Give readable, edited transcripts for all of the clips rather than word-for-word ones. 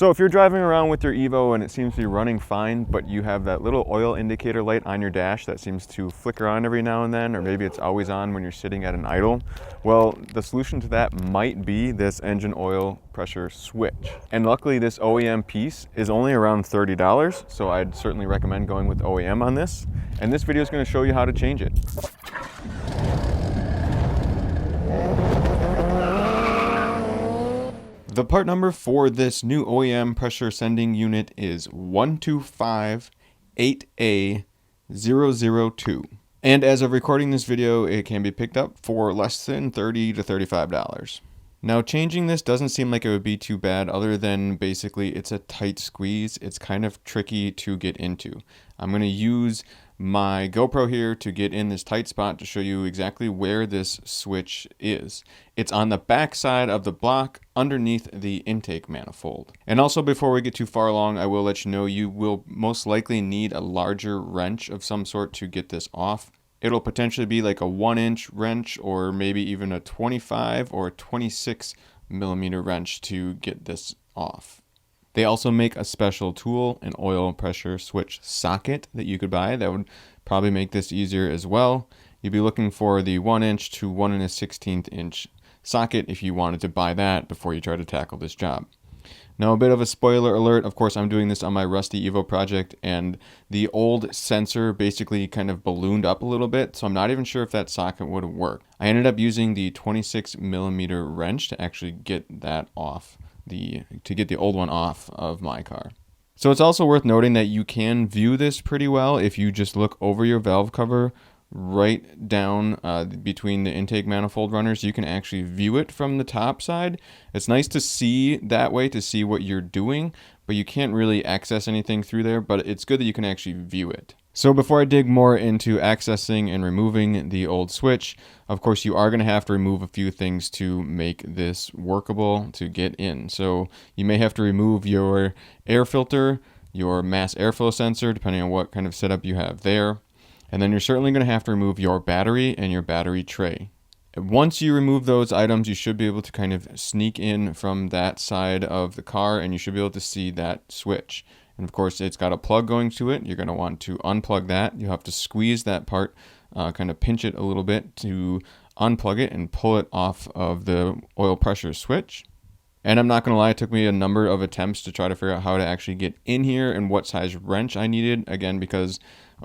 So if you're driving around with your EVO and it seems to be running fine, but you have that little oil indicator light on your dash that seems to flicker on every now and then, or maybe it's always on when you're sitting at an idle, well, the solution to that might be this engine oil pressure switch. And luckily this OEM piece is only around $30, so I'd certainly recommend going with OEM on this. And this video is going to show you how to change it. The part number for this new OEM pressure sending unit is 1258A002. And as of recording this video, it can be picked up for less than $30 to $35. Now changing this doesn't seem like it would be too bad, other than basically it's a tight squeeze. It's kind of tricky to get into. I'm going to use my GoPro here to get in this tight spot to show you exactly where this switch is. It's on the back side of the block underneath the intake manifold. And also, before we get too far along, I will let you know you will most likely need a larger wrench of some sort to get this off. It'll potentially be like a 1-inch wrench, or maybe even a 25 or 26 millimeter wrench to get this off. They also make a special tool, an oil pressure switch socket, that you could buy. That would probably make this easier as well. You'd be looking for the 1-inch to 1 1/16 inch socket if you wanted to buy that before you try to tackle this job. Now, a bit of a spoiler alert, of course I'm doing this on my rusty EVO project, and the old sensor basically kind of ballooned up a little bit, so I'm not even sure if that socket would work. I ended up using the 26 millimeter wrench to actually get that off, to get the old one off of my car. So it's also worth noting that you can view this pretty well if you just look over your valve cover right down between the intake manifold runners. You can actually view it from the top side. It's nice to see that way, to see what you're doing, but you can't really access anything through there, but it's good that you can actually view it. So before I dig more into accessing and removing the old switch, of course you are going to have to remove a few things to make this workable to get in. So you may have to remove your air filter, your mass airflow sensor, depending on what kind of setup you have there. And then you're certainly going to have to remove your battery and your battery tray. Once you remove those items, you should be able to kind of sneak in from that side of the car, and you should be able to see that switch. And of course, it's got a plug going to it. You're going to want to unplug that. You have to squeeze that part, kind of pinch it a little bit to unplug it and pull it off of the oil pressure switch. And I'm not going to lie, it took me a number of attempts to try to figure out how to actually get in here and what size wrench I needed. Again, because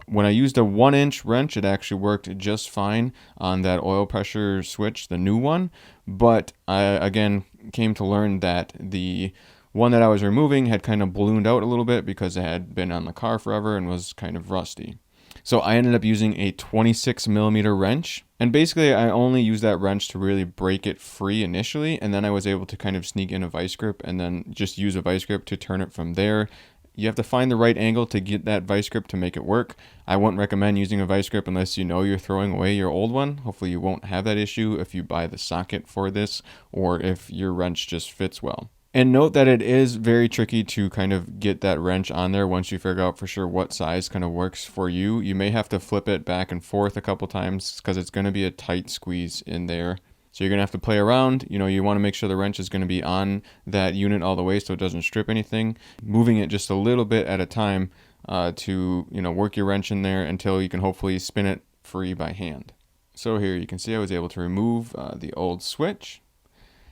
when I used a 1-inch wrench, it actually worked just fine on that oil pressure switch, the new one. But I, again, came to learn that the one that I was removing had kind of ballooned out a little bit because it had been on the car forever and was kind of rusty. So I ended up using a 26 millimeter wrench. And basically I only used that wrench to really break it free initially. And then I was able to kind of sneak in a vice grip and then just use a vice grip to turn it from there. You have to find the right angle to get that vice grip to make it work. I wouldn't recommend using a vice grip unless you know you're throwing away your old one. Hopefully you won't have that issue if you buy the socket for this, or if your wrench just fits well. And note that it is very tricky to kind of get that wrench on there once you figure out for sure what size kind of works for you. You may have to flip it back and forth a couple times because it's going to be a tight squeeze in there. So you're going to have to play around. You know, you want to make sure the wrench is going to be on that unit all the way so it doesn't strip anything. Moving it just a little bit at a time to, work your wrench in there until you can hopefully spin it free by hand. So here you can see I was able to remove the old switch.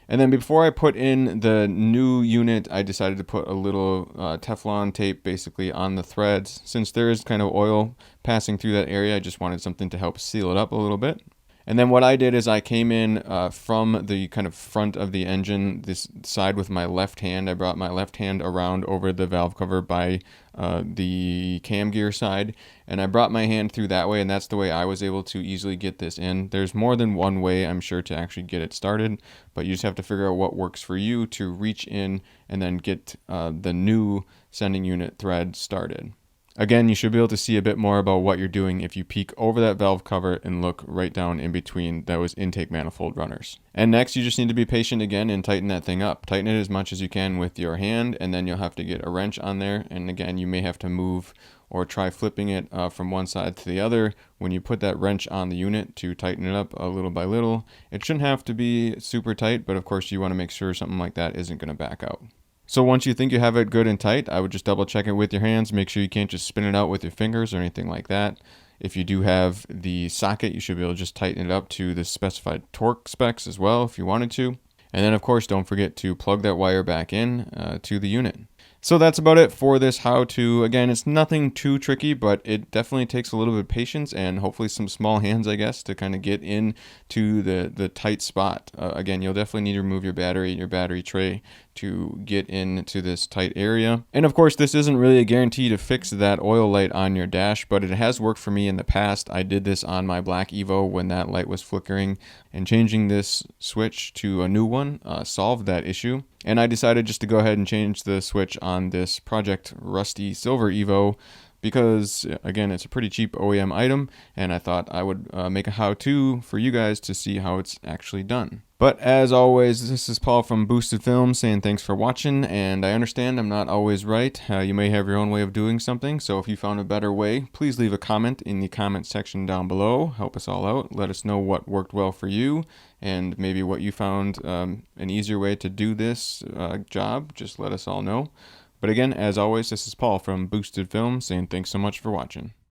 And then before I put in the new unit, I decided to put a little Teflon tape basically on the threads. Since there is kind of oil passing through that area, I just wanted something to help seal it up a little bit. And then what I did is I came in from the kind of front of the engine, this side with my left hand. I brought my left hand around over the valve cover by the cam gear side, and I brought my hand through that way, and that's the way I was able to easily get this in. There's more than one way, I'm sure, to actually get it started, but you just have to figure out what works for you to reach in and then get the new sending unit thread started. Again, you should be able to see a bit more about what you're doing if you peek over that valve cover and look right down in between those intake manifold runners. And next, you just need to be patient again and tighten that thing up. Tighten it as much as you can with your hand, and then you'll have to get a wrench on there. And again, you may have to move or try flipping it from one side to the other when you put that wrench on the unit to tighten it up a little by little. It shouldn't have to be super tight, but of course you want to make sure something like that isn't going to back out. So once you think you have it good and tight, I would just double check it with your hands. Make sure you can't just spin it out with your fingers or anything like that. If you do have the socket, you should be able to just tighten it up to the specified torque specs as well if you wanted to. And then of course, don't forget to plug that wire back in to the unit. So that's about it for this how-to. Again, it's nothing too tricky, but it definitely takes a little bit of patience and hopefully some small hands, I guess, to kind of get into the tight spot. Again, you'll definitely need to remove your battery tray to get into this tight area. And of course, this isn't really a guarantee to fix that oil light on your dash, but it has worked for me in the past. I did this on my black EVO when that light was flickering, and changing this switch to a new one solved that issue. And I decided just to go ahead and change the switch on this Project Rusty Silver EVO because, again, it's a pretty cheap OEM item, and I thought I would make a how-to for you guys to see how it's actually done. But as always, this is Paul from Boosted Films saying thanks for watching, and I understand I'm not always right. You may have your own way of doing something, so if you found a better way, please leave a comment in the comment section down below. Help us all out. Let us know what worked well for you, and maybe what you found an easier way to do this job. Just let us all know. But again, as always, this is Paul from Boosted Films saying thanks so much for watching.